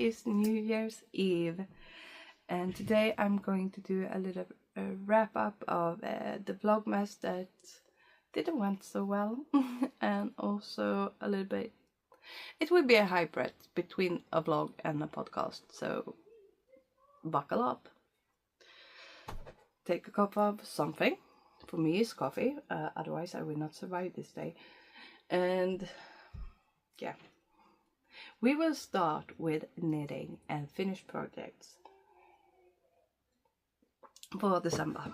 is New Year's Eve, and today I'm going to do a little wrap up of the vlogmas that didn't went so well, and also a little bit. It will be a hybrid between a vlog and a podcast, so buckle up. Take a cup of something. For me, it's coffee. Otherwise, I will not survive this day. And yeah, we will start with knitting and finished projects for December.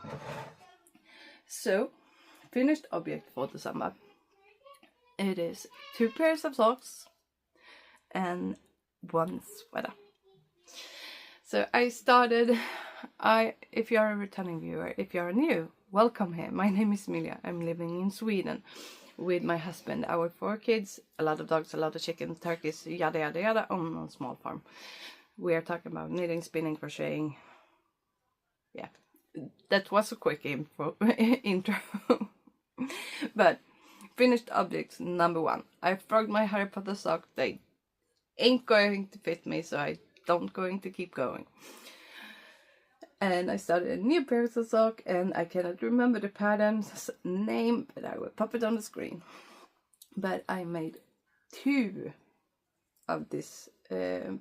So, finished object for December. It is 2 pairs of socks and 1 sweater. So I started. If you are a returning viewer, if you are new, welcome here. My name is Emilia. I'm living in Sweden with my husband, our 4 kids, a lot of dogs, a lot of chickens, turkeys, yada yada yada, on a small farm. We are talking about knitting, spinning, crocheting. Yeah, that was a quick intro. But finished objects number 1. I frogged my Harry Potter sock. They ain't going to fit me, so I don't going to keep going. And I started a new pair of sock, and I cannot remember the pattern's name, but I will pop it on the screen. But I made 2 of this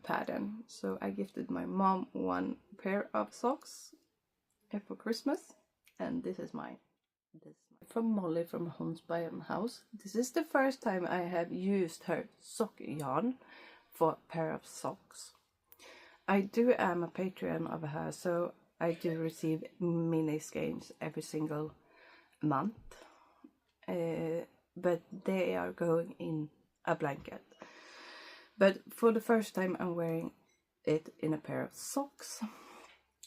pattern, so I gifted my mom 1 pair of socks for Christmas, and this is mine. This is from Molly from Homespun House. This is the first time I have used her sock yarn for a pair of socks. I am a Patreon of her, so I do receive mini skeins every single month, but they are going in a blanket. But for the first time I'm wearing it in a pair of socks,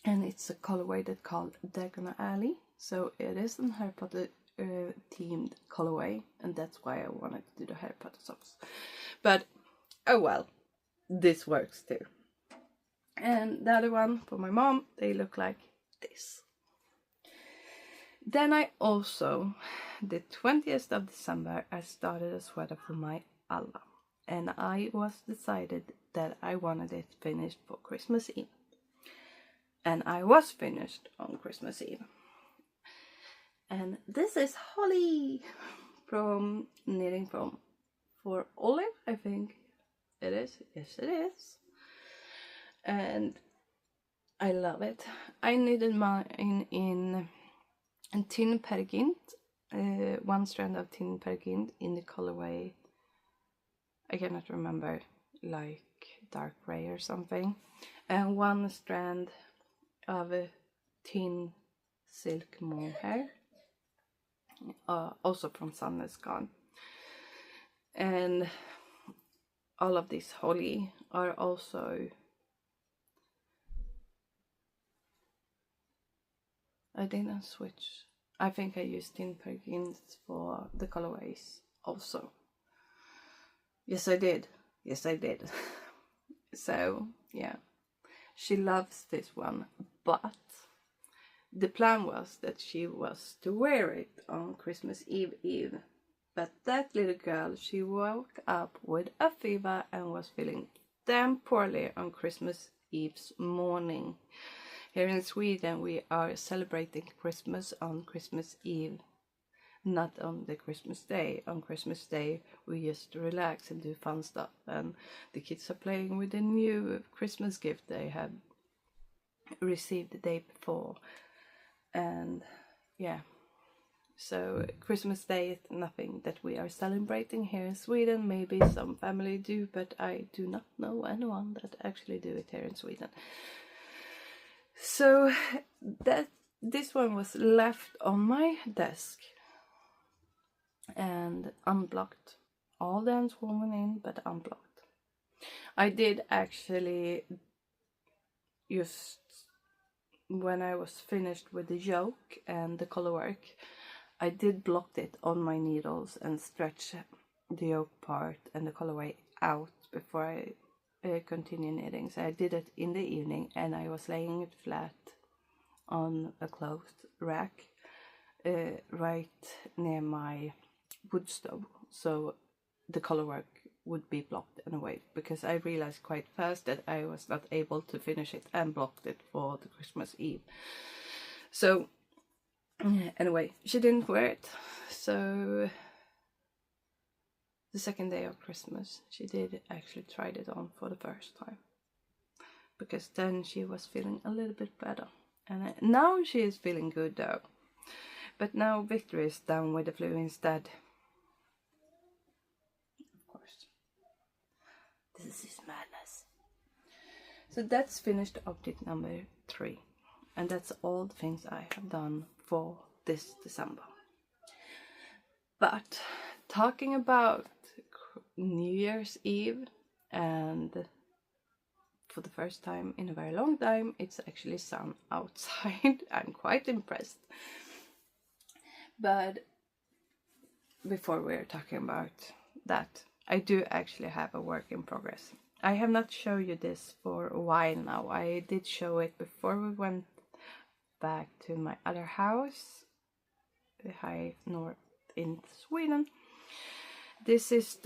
and it's a colorway that's called Diagonal Alley, so it is a Harry Potter themed colorway, and that's why I wanted to do the Harry Potter socks. But oh well, this works too. And the other one for my mom, they look like this. Then I also, the 20th of December, I started a sweater for my Alla. And I was decided that I wanted it finished for Christmas Eve. And I was finished on Christmas Eve. And this is Holly from Knitting From for Olya, I think it is. Yes, it is. And I love it. I knitted mine in tin pergint, 1 strand of tin pergint in the colorway, I cannot remember, like dark gray or something, and 1 strand of tin silk mohair, also from Sunless Gone. And all of these holly are also, I didn't switch. I think I used tin pergins for the colorways also. Yes, I did. Yes, I did. So, yeah. She loves this one, but the plan was that she was to wear it on Christmas Eve. But that little girl, she woke up with a fever and was feeling damn poorly on Christmas Eve's morning. Here in Sweden, we are celebrating Christmas on Christmas Eve, not on the Christmas Day. On Christmas Day, we just relax and do fun stuff, and the kids are playing with the new Christmas gift they have received the day before. And yeah, so Christmas Day is nothing that we are celebrating here in Sweden. Maybe some family do, but I do not know anyone that actually do it here in Sweden. So this one was left on my desk and unblocked. All the ends woven in, but unblocked. I did actually, just when I was finished with the yoke and the color work, I did block it on my needles and stretch the yoke part and the colorway out before I continue knitting. So I did it in the evening, and I was laying it flat on a closed rack right near my wood stove, so the color work would be blocked anyway, because I realized quite fast that I was not able to finish it and blocked it for the Christmas Eve. So anyway, she didn't wear it. So the second day of Christmas, she did actually try it on for the first time, because then she was feeling a little bit better. And now she is feeling good though. But now Victory is down with the flu instead. Of course. This is madness. So that's finished update number 3. And that's all the things I have done for this December. But talking about New Year's Eve, and for the first time in a very long time, it's actually sun outside. I'm quite impressed. But before we're talking about that, I do actually have a work in progress. I have not shown you this for a while now. I did show it before we went back to my other house, high north in Sweden. This is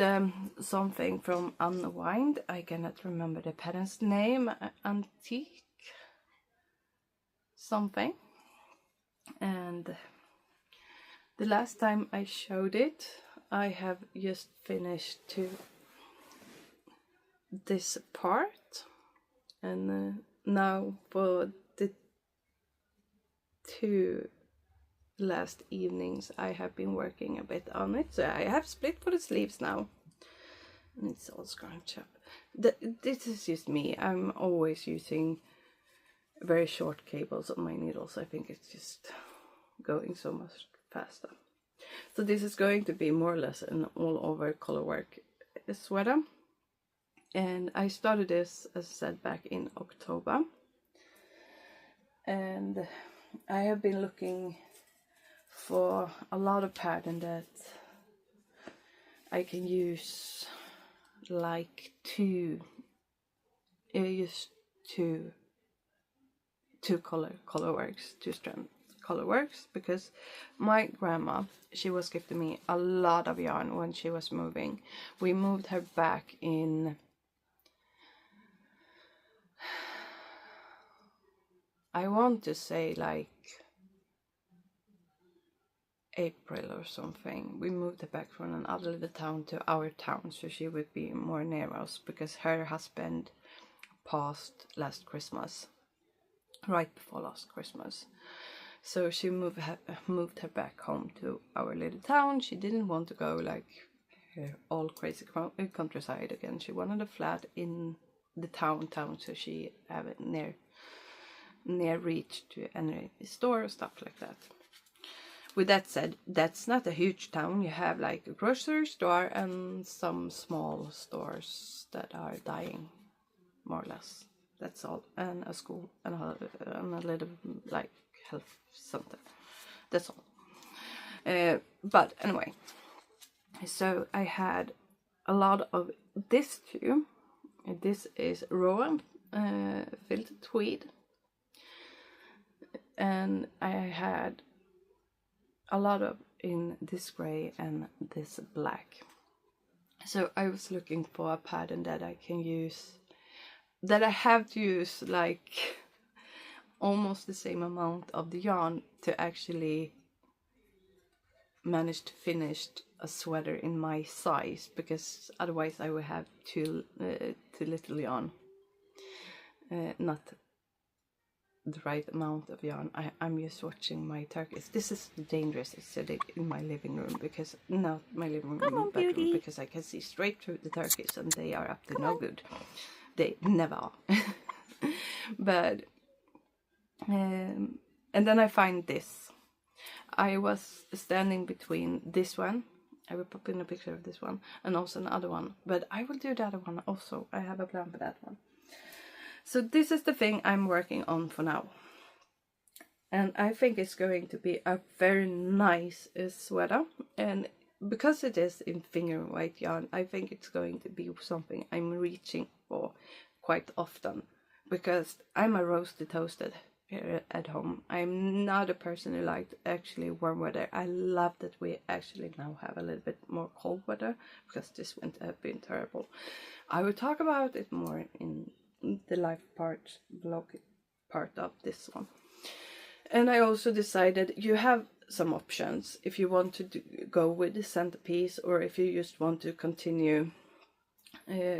something from Unwind. I cannot remember the pattern's name. Antique something. And the last time I showed it, I have just finished this part, and now for the 2 last evenings I have been working a bit on it. So I have split for the sleeves now, and it's all scrunched up. This is just me. I'm always using very short cables on my needles. I think it's just going so much faster. So this is going to be more or less an all over color work sweater, and I started this, as I said, back in October, and I have been looking for a lot of pattern that I can use, like two color works, 2 strand color works, because my grandma, she was gifting me a lot of yarn when she was moving. We moved her back in, I want to say like April or something. We moved her back from another little town to our town, so she would be more near us, because her husband passed last Christmas, right before last Christmas. So she moved her back home to our little town. She didn't want to go like all crazy countryside again. She wanted a flat in the town, so she have it near reach to any store or stuff like that. With that said, that's not a huge town. You have like a grocery store and some small stores that are dying, more or less. That's all, and a school and a little like health center. That's all. But anyway, so I had a lot of this too. This is raw filtered tweed, and I had a lot of in this gray and this black. So I was looking for a pattern that I can use, that I have to use like almost the same amount of the yarn to actually manage to finish a sweater in my size, because otherwise I would have too little yarn, not the right amount of yarn. I'm just watching my turkeys. This is dangerous. I said it in my living room, because not my living room, bedroom, because I can see straight through the turkeys and they are up to no good. They never are. But and then I find this. I was standing between this one, I will pop in a picture of this one, and also another one, but I will do the other one also. I have a plan for that one. So this is the thing I'm working on for now, and I think it's going to be a very nice sweater, and because it is in finger white yarn, I think it's going to be something I'm reaching for quite often, because I'm a roasted toasted here at home. I'm not a person who likes actually warm weather. I love that we actually now have a little bit more cold weather, because this winter has been terrible. I will talk about it more in the live part, vlog part of this one. And I also decided you have some options if you want to go with the centerpiece, or if you just want to continue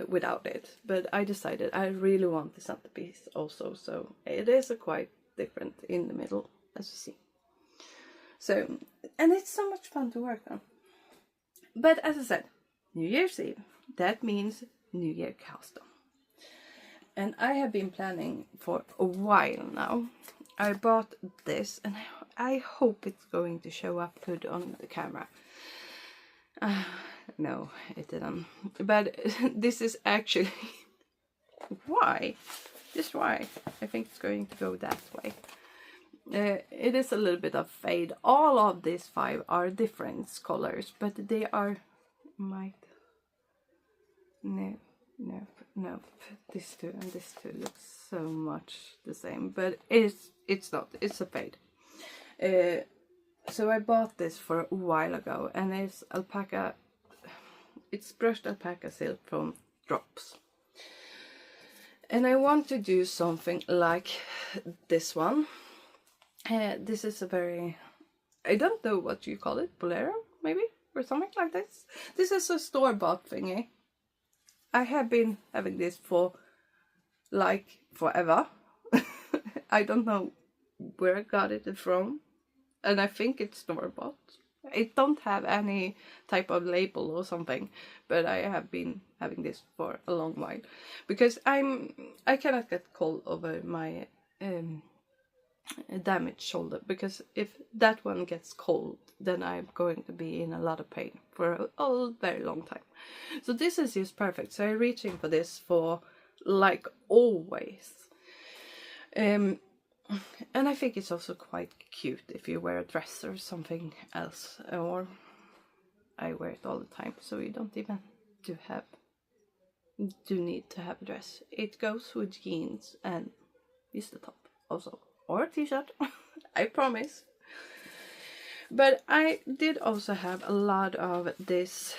without it. But I decided I really want the centerpiece also, so it is a quite different in the middle, as you see. So, and it's so much fun to work on. But as I said, New Year's Eve, that means New Year custom. And I have been planning for a while now. I bought this, and I hope it's going to show up good on the camera. No, it didn't. But this is actually why. Just why. I think it's going to go that way. It is a little bit of fade. All of these 5 are different colors, but they are no. This two and this two look so much the same, but it's not. It's a fade. So I bought this for a while ago, and it's alpaca. It's brushed alpaca silk from Drops. And I want to do something like this one. This is a very, I don't know what you call it, bolero maybe, or something like this. This is a store-bought thingy. I have been having this for like forever. I don't know where I got it from, and I think it's store-bought. It don't have any type of label or something, but I have been having this for a long while, because I cannot get cold over my damaged shoulder, because if that one gets cold, then I'm going to be in a lot of pain for a very long time. So this is just perfect. So I'm reaching for this for like always. And I think it's also quite cute if you wear a dress or something else, or I wear it all the time, so you don't even need to have a dress. It goes with jeans and just the top also, or a t-shirt. I promise. But I did also have a lot of this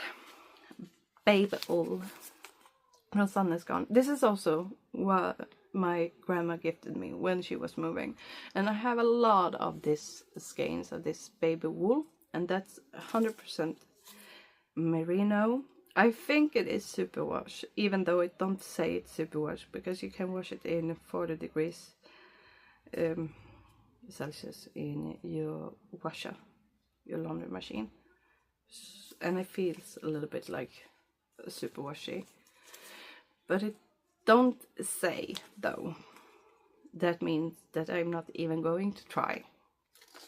baby wool from Sun Is Gone. This is also what my grandma gifted me when she was moving, and I have a lot of this skeins of this baby wool, and that's 100% merino. I think it is superwash, even though it don't say it's superwash, because you can wash it in 40 degrees Celsius in your washer, your laundry machine, and it feels a little bit like super washy, but it don't say though. That means that I'm not even going to try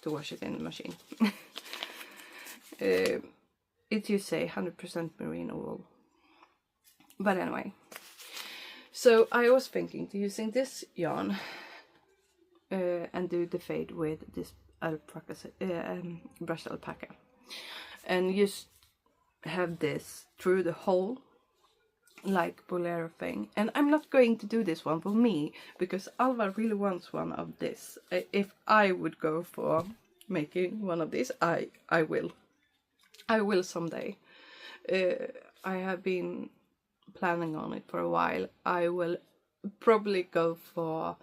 to wash it in the machine. It you say 100% merino wool. But anyway, so I was thinking to using this yarn and do the fade with this alpaca, brushed alpaca, and just have this through the whole like bolero thing. And I'm not going to do this one for me, because Alva really wants one of this. If I would go for making one of these, I will someday. I have been planning on it for a while. I will probably go for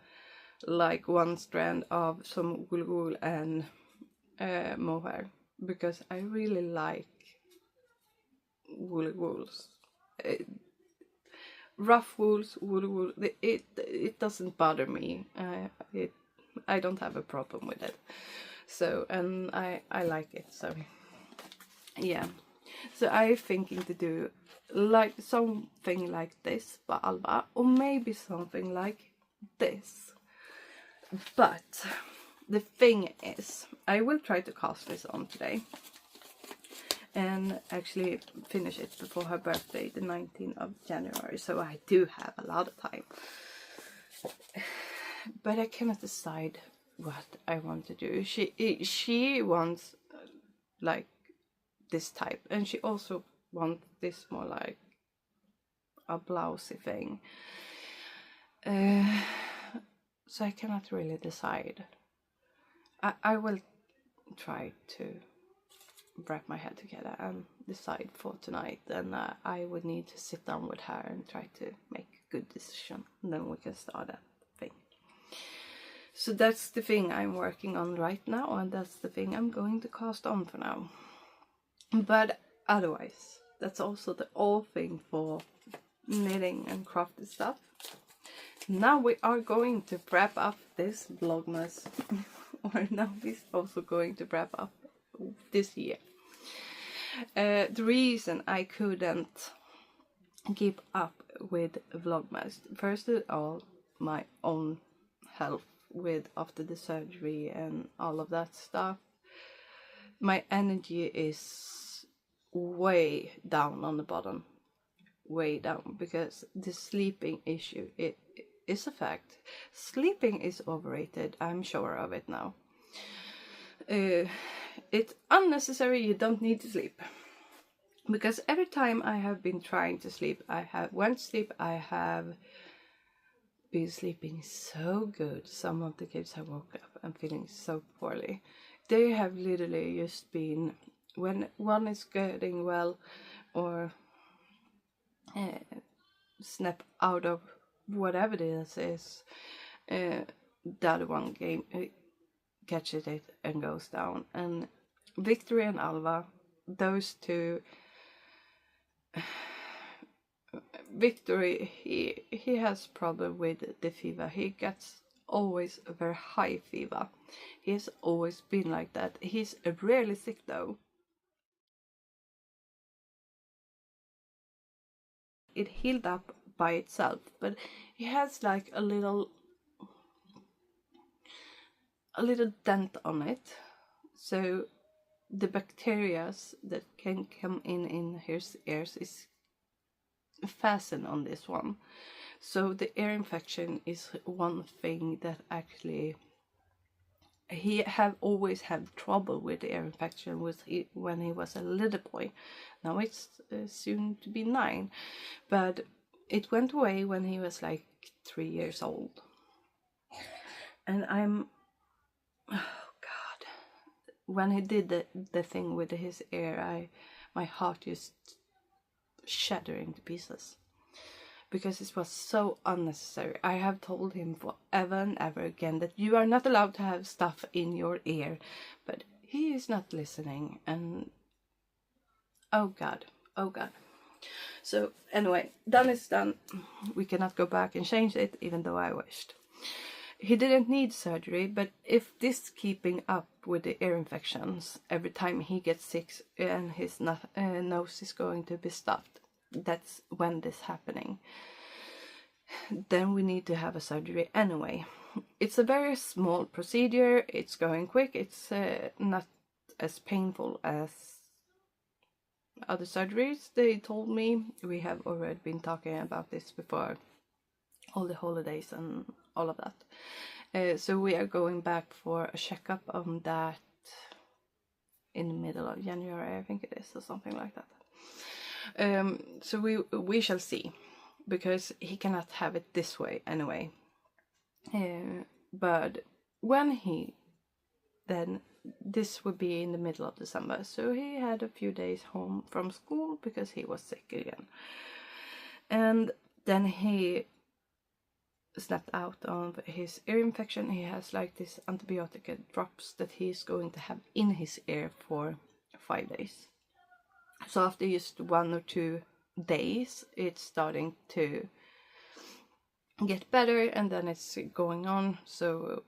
like one strand of some wool and mohair, because I really like wools. Rough wools, wool, it doesn't bother me. I don't have a problem with it. So, and I like it. So, yeah. So I'm thinking to do like something like this by Alva, or maybe something like this. But the thing is, I will try to cast this on today and actually finish it before her birthday, the 19th of January. So I do have a lot of time. But I cannot decide what I want to do. She wants like this type, and she also wants this more like a blousey thing. So I cannot really decide. I will try to wrap my head together and decide for tonight. And I would need to sit down with her and try to make a good decision. And then we can start that thing. So that's the thing I'm working on right now. And that's the thing I'm going to cast on for now. But otherwise, that's also the all thing for knitting and crafty stuff. Now we are going to wrap up this vlogmas. Or now we're also going to wrap up this year. The reason I couldn't keep up with vlogmas, first of all, my own health with after the surgery and all of that stuff. My energy is way down on the bottom, way down, because the sleeping issue, it is a fact. Sleeping is overrated, I'm sure of it now. It's unnecessary, you don't need to sleep. Because every time I have been trying to sleep, I have been sleeping so good. Some of the kids have woke up and feeling so poorly. They have literally just been, when one is getting well or snap out of whatever this is, the other one catches it and goes down. And Victory and Alva, those two, Victory, he has problem with the fever. He gets always a very high fever. He has always been like that. He's rarely sick though. It healed up by itself, but he has like a little dent on it, so the bacteria that can come in his ears is fastened on this one. So the ear infection is one thing that actually he have always had trouble with the ear infection when he was a little boy. Now it's soon to be 9, but it went away when he was like 3 years old. And oh God, when he did the thing with his ear, my heart just shattered into pieces. Because it was so unnecessary. I have told him forever and ever again that you are not allowed to have stuff in your ear. But he is not listening. And oh God, oh God. So anyway, done is done. We cannot go back and change it, even though I wished. He didn't need surgery, but if this keeping up with the ear infections, every time he gets sick and his nose is going to be stuffed, that's when this happening, then we need to have a surgery anyway. It's a very small procedure, it's going quick, it's not as painful as other surgeries, they told me. We have already been talking about this before all the holidays and all of that. So we are going back for a checkup on that in the middle of January, I think it is, or something like that. So we shall see, because he cannot have it this way anyway. But when then this would be in the middle of December, so he had a few days home from school because he was sick again. And then he snapped out of his ear infection. He has like this antibiotic drops that he's going to have in his ear for 5 days. So after just 1 or 2 days, it's starting to get better, and then it's going on. So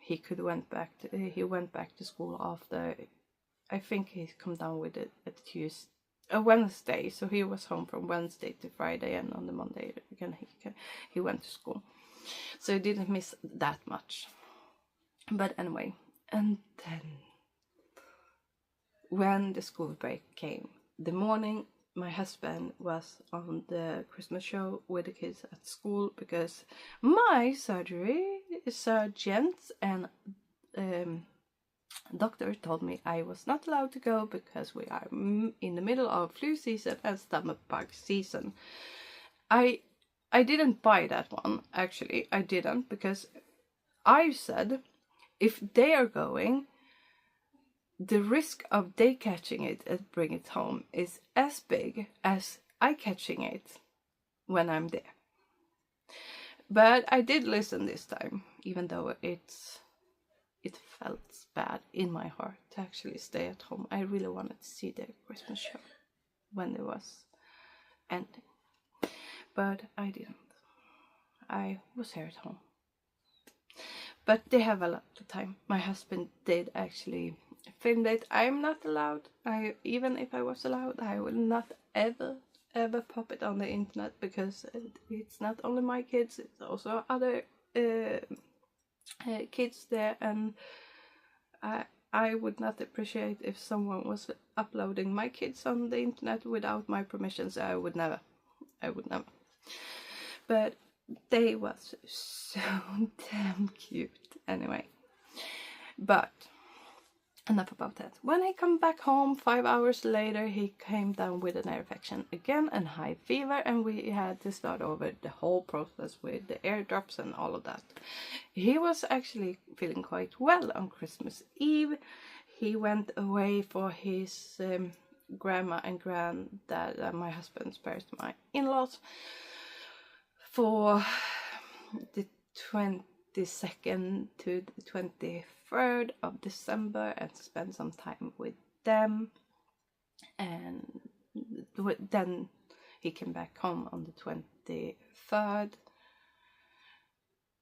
he went back to school after, I think he come down with it at Wednesday. So he was home from Wednesday to Friday, and on the Monday again he went to school. So he didn't miss that much. But anyway, and then when the school break came, the morning my husband was on the Christmas show with the kids at school, because my surgeons and doctor told me I was not allowed to go because we are in the middle of flu season and stomach bug season. I didn't buy that one, actually. I didn't, because I said, if they are going, the risk of they catching it and bring it home is as big as I catching it when I'm there. But I did listen this time, even though it felt bad in my heart to actually stay at home. I really wanted to see the Christmas show when it was ending. But I didn't. I was here at home. But they have a lot of time. My husband did actually film it. I'm not allowed. Even if I was allowed, I will not ever pop it on the internet, because it's not only my kids, it's also other kids there, and I would not appreciate if someone was uploading my kids on the internet without my permission. So I would never. But they was so damn cute anyway. But enough about that. When I come back home 5 hours later, he came down with an ear infection again and high fever, and we had to start over the whole process with the airdrops and all of that. He was actually feeling quite well on Christmas Eve. He went away for his grandma and granddad, my husband's parents, my in-laws, for the 22nd to the 23rd of December, and spend some time with them. And then he came back home on the 23rd,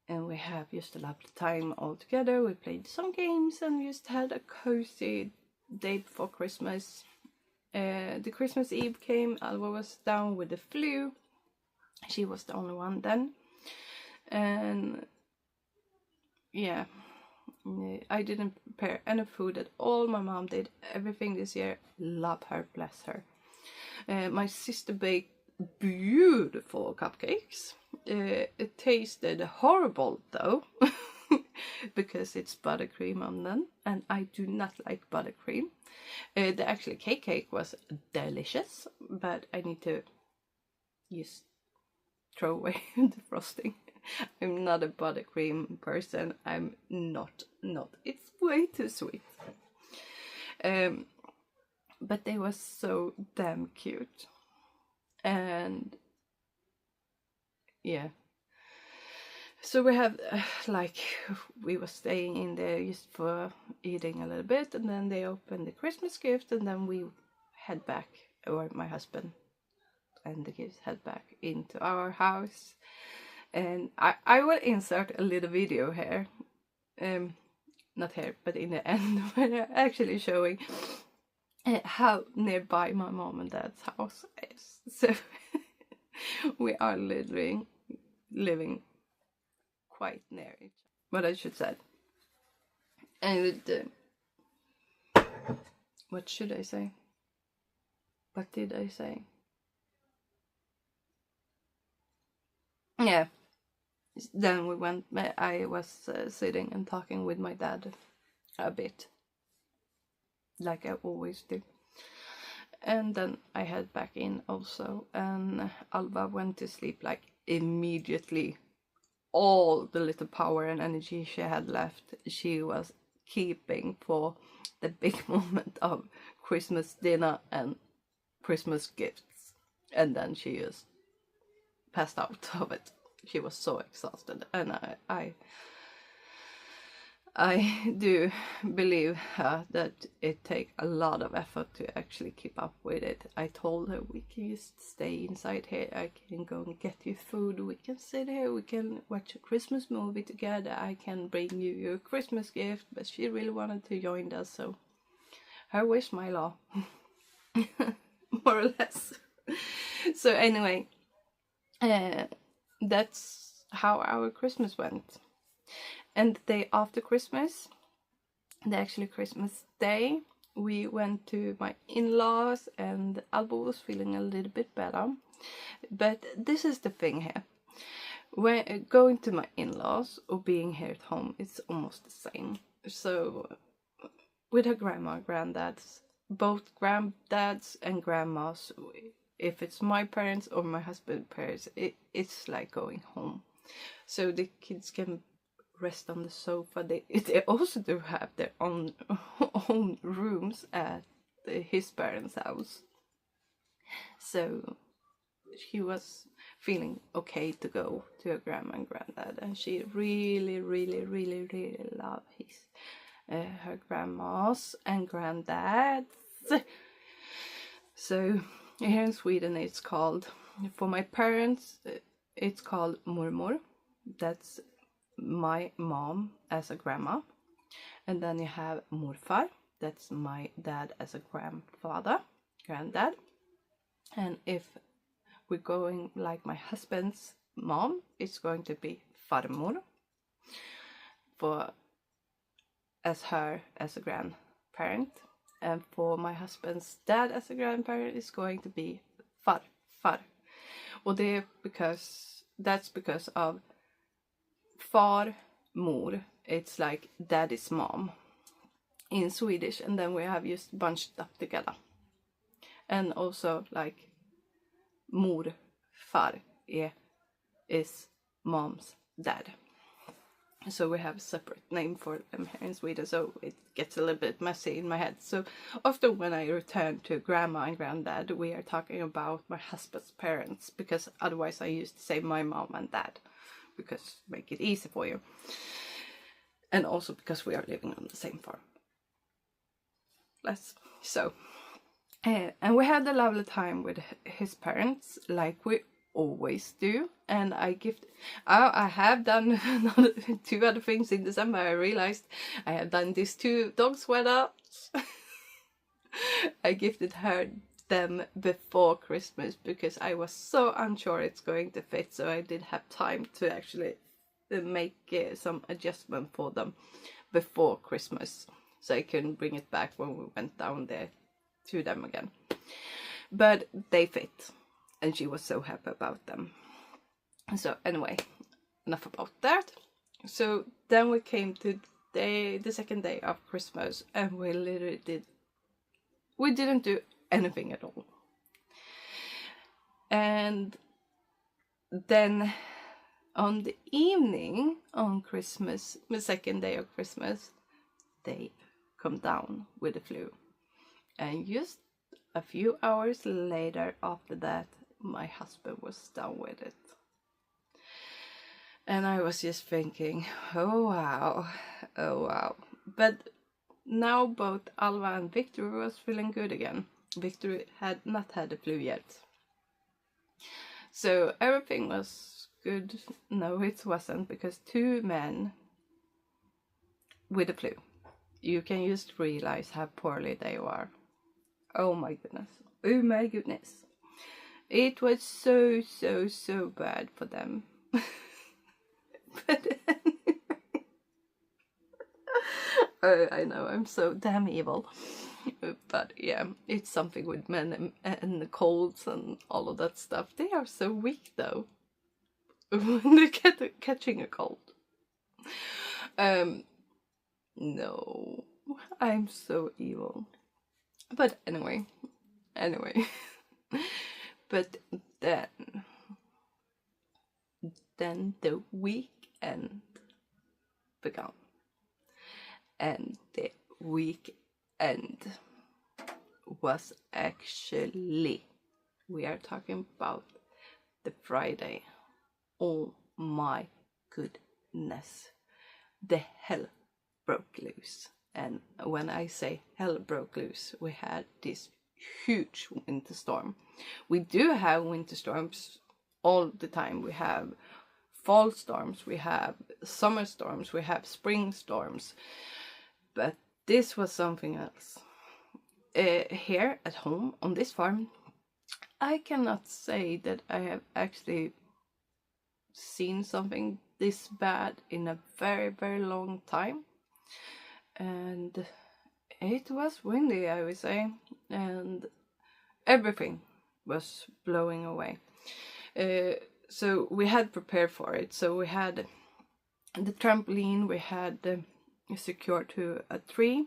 and we have just a lovely time all together. We played some games and just had a cozy day before Christmas. The Christmas Eve came, Alva was down with the flu. She was the only one then. And yeah, I didn't prepare any food at all. My mom did everything this year. Love her, bless her. My sister baked beautiful cupcakes. It tasted horrible though, because it's buttercream on them, and I do not like buttercream. The actual cake was delicious, but I need to just throw away the frosting. I'm not a buttercream person. I'm not. It's way too sweet. But they were so damn cute. And yeah. So we have we were staying in there just for eating a little bit, and then they opened the Christmas gift, and then we head back, or my husband and the kids head back into our house. And I will insert a little video here, not here, but in the end, when I'm actually showing how nearby my mom and dad's house is. So we are literally living quite near each other, what I should say. And what should I say? What did I say? Yeah. Then we went, I was sitting and talking with my dad a bit, like I always do. And then I head back in also, and Alva went to sleep like immediately. All the little power and energy she had left, she was keeping for the big moment of Christmas dinner and Christmas gifts. And then she just passed out of it. She was so exhausted, and I do believe her that it takes a lot of effort to actually keep up with it. I told her we can just stay inside here. I can go and get you food. We can sit here. We can watch a Christmas movie together. I can bring you your Christmas gift. But she really wanted to join us, so her wish, my law, more or less. So anyway, that's how our Christmas went. And the day after Christmas, the actually Christmas day, we went to my in-laws, and Alba was feeling a little bit better. But this is the thing here. When going to my in-laws or being here at home, it's almost the same. So with her grandma, granddads, both granddads and grandmas, if it's my parents or my husband's parents, it's like going home. So the kids can rest on the sofa. They also do have their own own rooms at his parents' house. So she was feeling okay to go to her grandma and granddad, and she really love her grandmas and granddads. So here in Sweden it's called, for my parents it's called mormor. That's my mom as a grandma. And then you have morfar. That's my dad as a granddad. And if we're going like my husband's mom, it's going to be farmor as a grandparent. And for my husband's dad as a grandparent, it's going to be far. Och that's because of far, mor, it's like daddy's mom in Swedish, and then we have just bunched up together. And also like morfar is mom's dad. So we have a separate name for them here in Sweden, so it gets a little bit messy in my head. So often when I return to grandma and granddad, we are talking about my husband's parents, because otherwise I used to say my mom and dad, because make it easy for you. And also because we are living on the same farm. And we had a lovely time with his parents, like we always do. And I have done 2 other things in December. I realized I have done these 2 dog sweaters. I gifted them before Christmas because I was so unsure it's going to fit, so I did have time to actually make some adjustment for them before Christmas, so I couldn't bring it back when we went down there to them again. But they fit, and she was so happy about them. So anyway, enough about that. So then we came to the second day of Christmas, and we didn't do anything at all. And then on the evening on Christmas, the second day of Christmas, they come down with the flu. And just a few hours later after that, my husband was down with it. And I was just thinking, oh wow. But now both Alva and Victor was feeling good again. Victor had not had the flu yet. So everything was good. No, it wasn't, because 2 men with the flu. You can just realize how poorly they were. Oh my goodness. It was so bad for them. But anyway. I know, I'm so damn evil. But yeah, it's something with men and the colds and all of that stuff. They are so weak though when they're catching a cold. No, I'm so evil. But anyway. But then the weekend began. And the weekend was actually, we are talking about the Friday. Oh my goodness. The hell broke loose. And when I say hell broke loose, we had this huge winter storm. We do have winter storms all the time. We have fall storms, we have summer storms, we have spring storms. But this was something else. Here at home on this farm, I cannot say that I have actually seen something this bad in a very long time. And it was windy, I would say, and everything was blowing away. So we had prepared for it. So we had the trampoline, we had secured to a tree,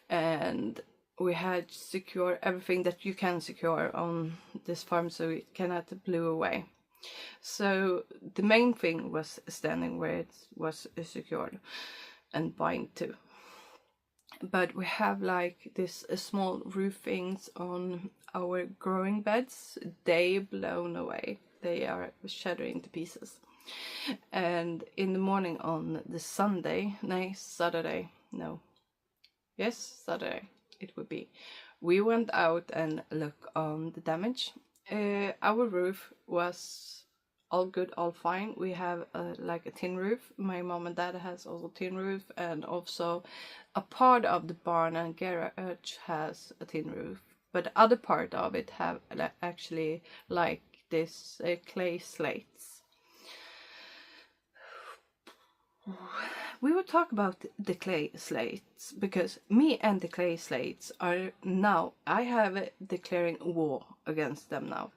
and we had secure everything that you can secure on this farm so it cannot blow away. So the main thing was standing where it was secured and bind to. But we have like this small roofings on our growing beds. They blown away. They are shattered to pieces. And in the morning on the Saturday, it would be, we went out and looked on the damage. Our roof was all good, all fine. We have like a tin roof. My mom and dad has also tin roof, and also a part of the barn and garage has a tin roof, but the other part of it have actually like this clay slates. We will talk about the clay slates, because me and the clay slates are now, I have declaring war against them now.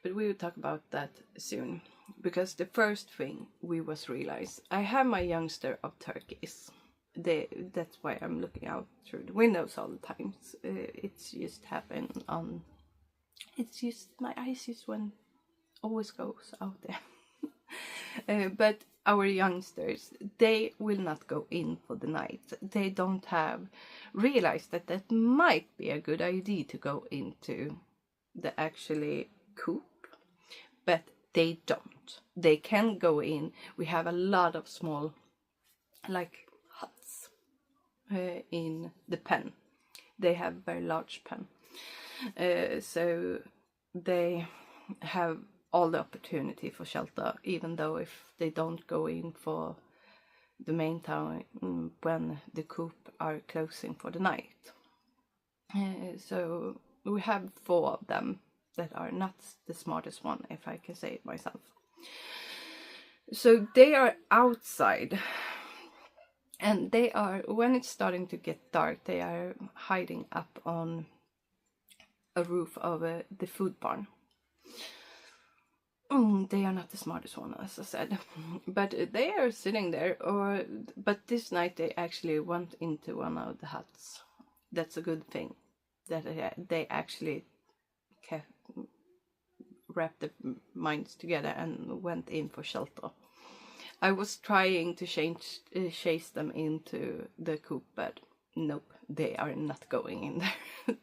But we will talk about that soon, because the first thing we was realize, I have my youngster of turkeys. That's why I'm looking out through the windows all the time. It's just happen on, it's just, my eyes just went, always goes out there. But our youngsters, they will not go in for the night. They don't have realized that that might be a good idea to go into the actually coop, but they don't. They can go in. We have a lot of small like huts in the pen. They have very large pen, so they have all the opportunity for shelter, even though if they don't go in for the main time when the coop are closing for the night. So we have 4 of them that are not the smartest one, if I can say it myself. So they are outside, and they are, when it's starting to get dark, they are hiding up on a roof of the food barn. They are not the smartest one, as I said, but they are sitting there. But this night they actually went into one of the huts. That's a good thing, that they actually kept, wrapped their minds together and went in for shelter. I was trying to chase them into the coop, but nope, they are not going in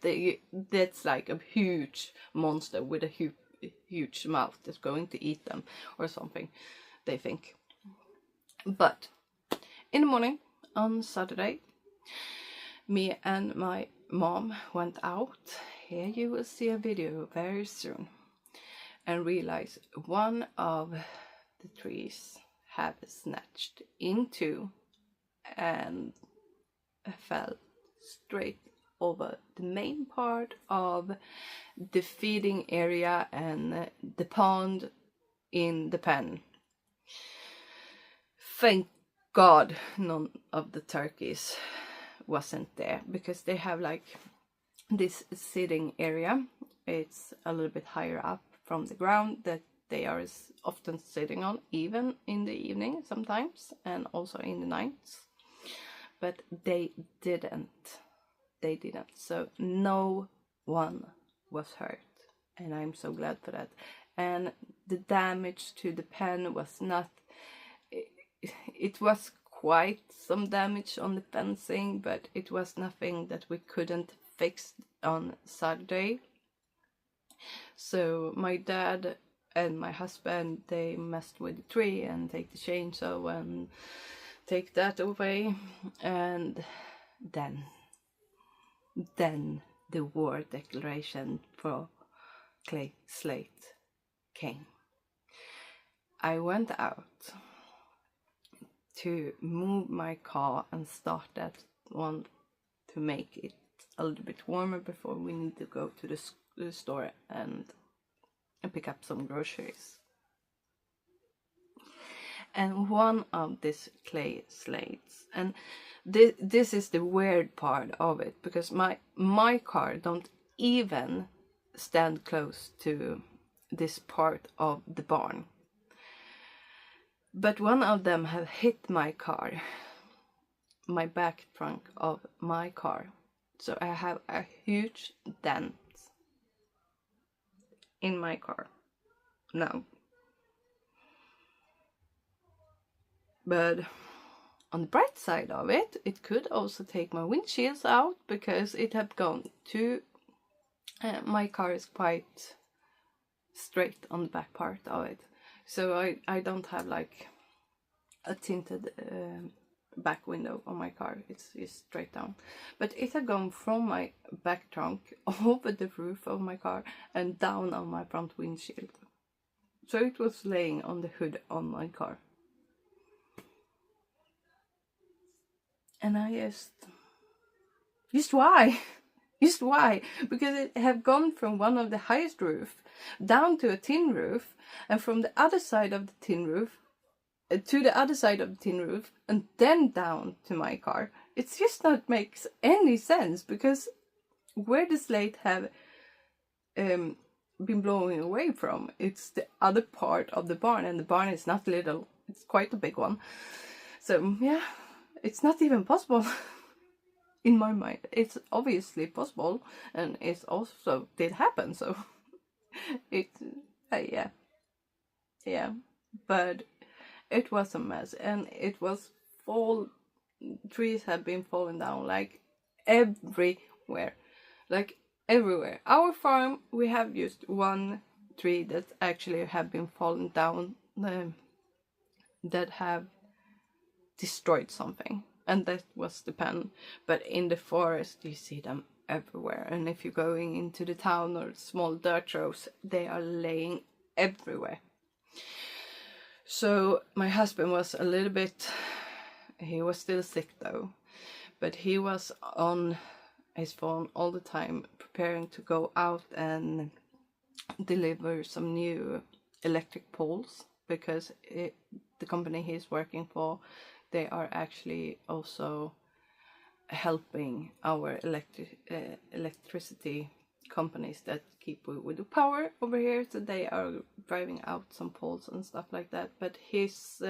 there. That's like a huge monster with a huge mouth that's going to eat them or something, they think. But in the morning on Saturday, me and my mom went out. Here you will see a video very soon, and realize one of the trees have snatched into and fell straight over the main part of the feeding area and the pond in the pen. Thank God none of the turkeys wasn't there, because they have like this sitting area. It's a little bit higher up from the ground that they are often sitting on, even in the evening sometimes, and also in the nights. But they didn't. So no one was hurt, and I'm so glad for that. And the damage to the pen was not, it was quite some damage on the fencing, but it was nothing that we couldn't fix on Saturday. So my dad and my husband, they messed with the tree and take the chainsaw and take that away, and then the war declaration for clay slate came. I went out to move my car and start that one to make it a little bit warmer before we need to go to the store and pick up some groceries. And one of these clay slates, and this is the weird part of it, because my car don't even stand close to this part of the barn, but one of them have hit my car, my back trunk of my car, so I have a huge dent in my car now. But on the bright side of it, it could also take my windshields out, because it had gone to... my car is quite straight on the back part of it. So I don't have like a tinted back window on my car. It's straight down. But it had gone from my back trunk over the roof of my car and down on my front windshield. So it was laying on the hood on my car. And I just why? Just why? Because it had gone from one of the highest roof down to a tin roof, and from the other side of the tin roof to the other side of the tin roof, and then down to my car. It's just not makes any sense, because where the slate have been blowing away from, it's the other part of the barn, and the barn is not little, it's quite a big one. So yeah, it's not even possible. In my mind, it's obviously possible, and it also did happen. So it, yeah, but it was a mess, and it was trees had been falling down like everywhere, like everywhere. Our farm, we have just one tree that actually have been falling down, that have destroyed something. And that was the pen. But in the forest, you see them everywhere. And if you're going into the town or small dirt roads, they are laying everywhere. So my husband was a little bit... He was still sick though. But he was on his phone all the time, preparing to go out and deliver some new electric poles. Because the company he's working for, they are actually also helping our electricity companies that keep with the power over here. So they are driving out some poles and stuff like that. But his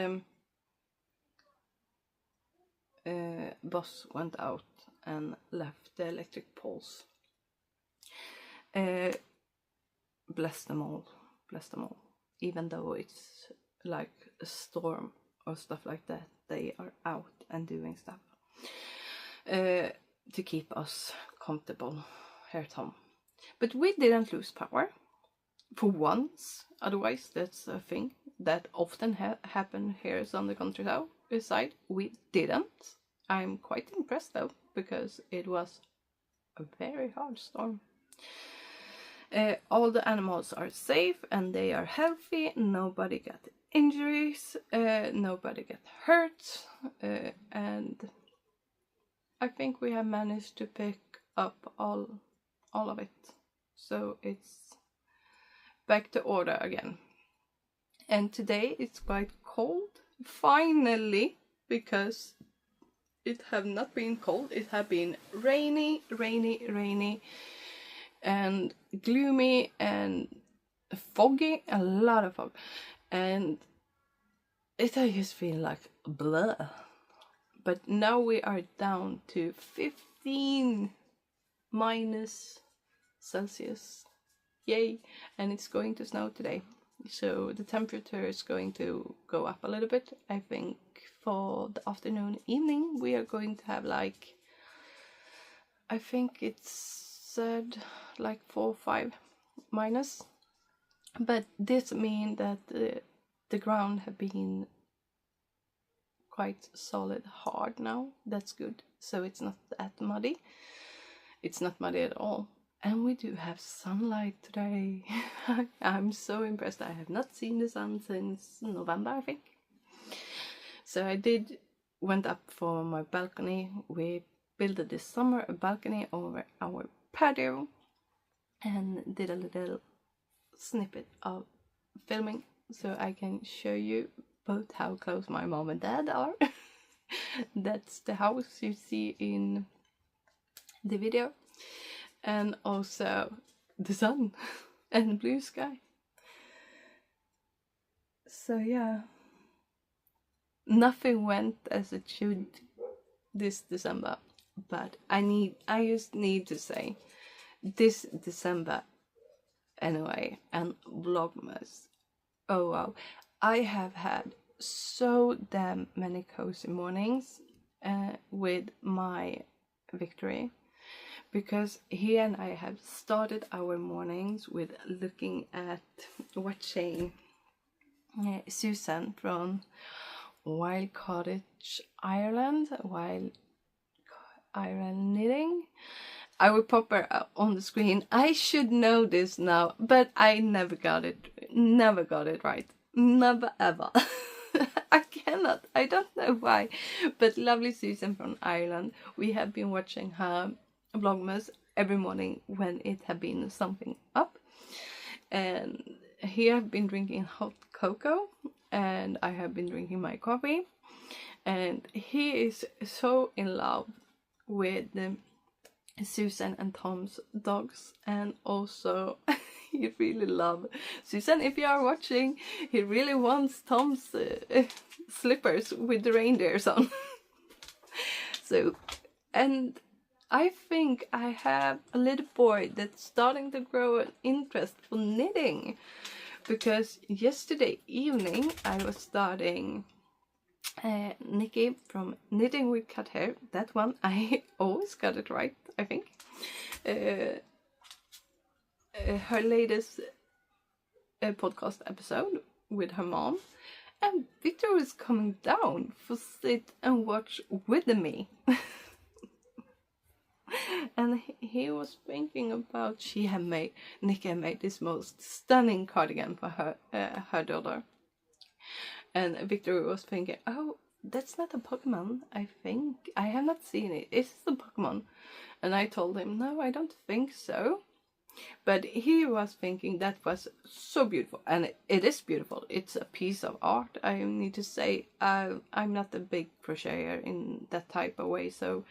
boss went out and left the electric poles. Bless them all. Bless them all. Even though it's like a storm or stuff like that, they are out and doing stuff to keep us comfortable here at home. But we didn't lose power for once. Otherwise, that's a thing that often happen here on the countryside. We didn't. I'm quite impressed though, because it was a very hard storm. All the animals are safe and they are healthy. Nobody got injuries, nobody got hurt, and I think we have managed to pick up all of it. So it's back to order again. And today it's quite cold, finally, because it have not been cold. It have been rainy, and gloomy and foggy, a lot of fog. And it I just feel like blah. But now we are down to 15 minus Celsius. Yay! And it's going to snow today. So the temperature is going to go up a little bit. I think for the afternoon, evening, we are going to have like, I think it's said like 4 or 5 minus. But this means that the ground have been quite solid, hard now. That's good. So it's not that muddy. It's not muddy at all. And we do have sunlight today. I'm so impressed. I have not seen the sun since November, I think. So I went up for my balcony. We built this summer a balcony over our patio and did a little snippet of filming so I can show you both how close my mom and dad are. That's the house you see in the video, and also the sun and the blue sky. So yeah, nothing went as it should this December, but I just need to say this December anyway, and vlogmas, oh wow, I have had so damn many cozy mornings with my Victory, because he and I have started our mornings with looking at watching Susan from Wild Cottage Ireland, Wild Ireland Knitting. I will pop her on the screen. I should know this now, but I never got it right. Never ever. I cannot. I don't know why. But lovely Susan from Ireland. We have been watching her vlogmas every morning when it had been something up. And he have been drinking hot cocoa, and I have been drinking my coffee. And he is so in love with Susan and Tom's dogs, and also he really loves Susan. If you are watching, he really wants Tom's slippers with the reindeers on. So, and I think I have a little boy that's starting to grow an interest for knitting, because yesterday evening I was starting Nikki from Knitting with Cut Hair. That one, I always got it right, I think. Her latest podcast episode with her mom. And Victor is coming down for sit and watch with me. And he was thinking about, Nikki had made this most stunning cardigan for her daughter. And Victor was thinking, oh, that's not a Pokemon, I think. I have not seen it. Is this a Pokemon? And I told him, no, I don't think so. But he was thinking that was so beautiful. And it is beautiful. It's a piece of art. I need to say, I'm not a big crocheter in that type of way. So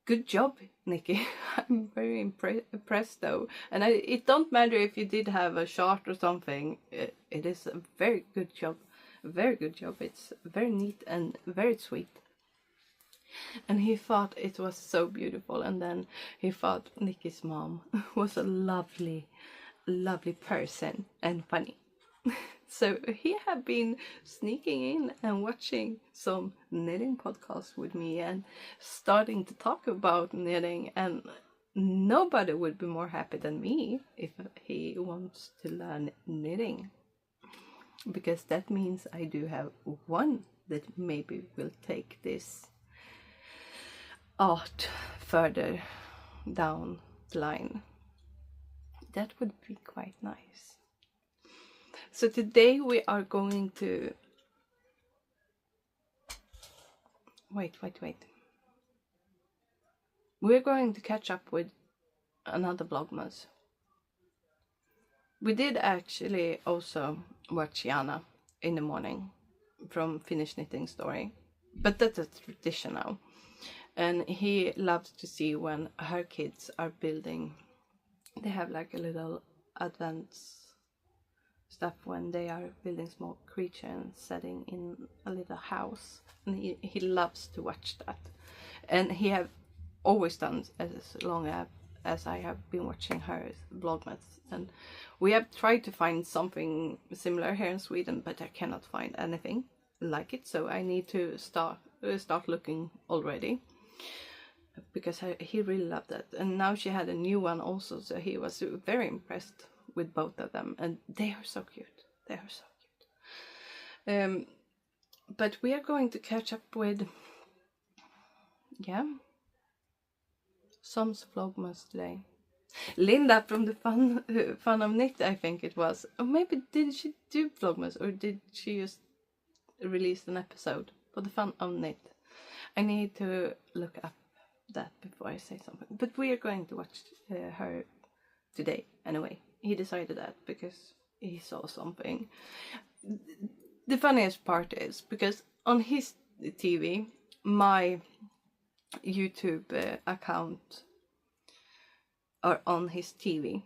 good job, Nikki. I'm very impressed though. And it don't matter if you did have a shot or something. It is a very good job. Very good job. It's very neat and very sweet. And he thought it was so beautiful. And then he thought Nikki's mom was a lovely, lovely person and funny. So he had been sneaking in and watching some knitting podcasts with me and starting to talk about knitting, and nobody would be more happy than me if he wants to learn knitting, because that means I do have one that maybe will take this art further down the line. That would be quite nice. So today we are going to wait. We're going to catch up with another vlogmas. We did actually also watch Jana in the morning from Finnish Knitting Story, but that's a tradition now. And he loves to see when her kids are building. They have like a little advance stuff when they are building small creature and setting in a little house, and he loves to watch that. And he have always done as long as I have been watching her vlogmas. And we have tried to find something similar here in Sweden, but I cannot find anything like it, so I need to start looking already, because he really loved that. And now she had a new one also, so he was very impressed with both of them, and they are so cute. They are so cute. But we are going to catch up with some vlogmas today. Linda from the Fun of Knit, I think it was, or maybe did she do vlogmas, or did she just release an episode for the Fun of Knit? I need to look up that before I say something. But we are going to watch her today anyway. He decided that because he saw something. The funniest part is because on his TV, my YouTube account are on his TV,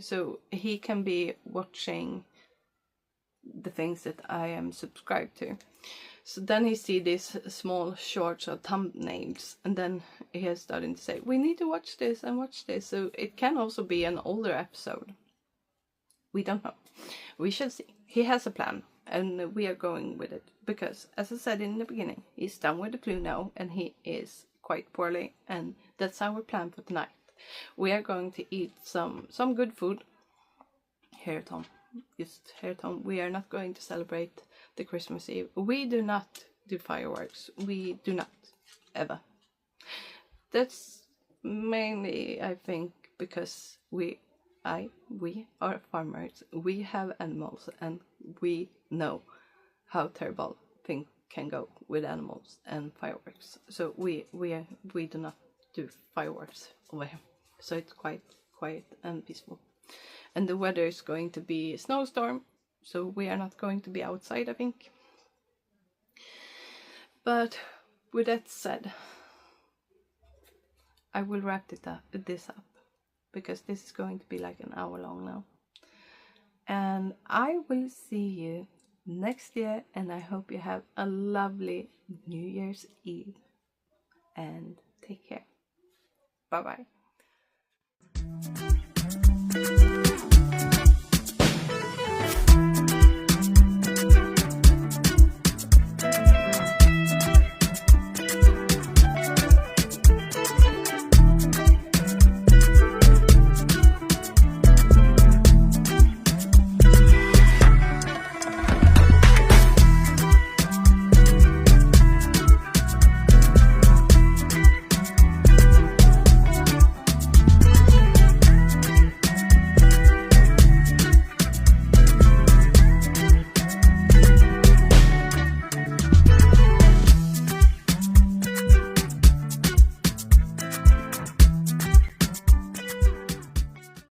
so he can be watching the things that I am subscribed to. So then he see these small shorts or thumbnails, and then he is starting to say, we need to watch this and watch this. So it can also be an older episode. We don't know. We shall see. He has a plan. and we are going with it because, as I said in the beginning, he's done with the flu now and he is quite poorly, and that's our plan for tonight. We are going to eat some good food. Here, Tom. Just here, Tom. We are not going to celebrate the Christmas Eve. We do not do fireworks. We do not, ever. That's mainly, I think, because we are farmers. We have animals, and we know how terrible things can go with animals and fireworks. So we do not do fireworks over here. So it's quite quiet and peaceful. And the weather is going to be a snowstorm, so we are not going to be outside, I think. But with that said, I will wrap this up because this is going to be like an hour long now. And I will see you next year, and I hope you have a lovely New Year's Eve. And take care. Bye bye.